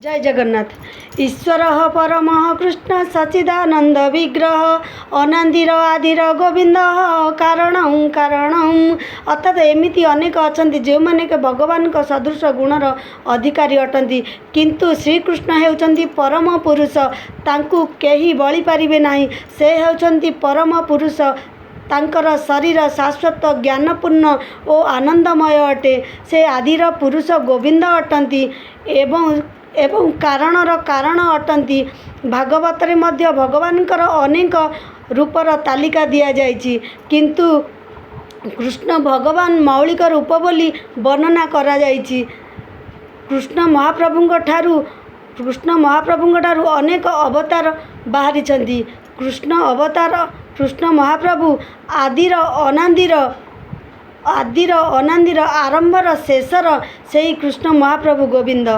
जय जगन्नाथ। ईश्वर परम कृष्ण सच्चिदानंद विग्रह अनादिर आदिर गोविंद कारण कारण अर्थात एमती अनेक अच्छा जो मैंने भगवान का सदृश गुणर अधिकारी अटंती किंतु श्रीकृष्ण होउचंती परम पुरुष तांकु केही बळी पारिबे नाही। से होउचंती परम पुरुष तांकर शरीर शाश्वत ज्ञानपूर्ण और आनंदमय अटे। से आदिर पुरुष गोविंद अटंती एवं कारणर कारण अटंती। भागवत रे मध्य भगवानकर अनेक रूपर तालिका दिया जाइछि किंतु कृष्ण भगवान मौलिक रूप बोली वर्णना करा जाइछि। कृष्ण महाप्रभुंक ठारू अनेक अवतार बाहरी छंती। कृष्ण अवतार कृष्ण महाप्रभु आदिर अनादिर आरंभर शेषर से कृष्ण महाप्रभु गोविंद।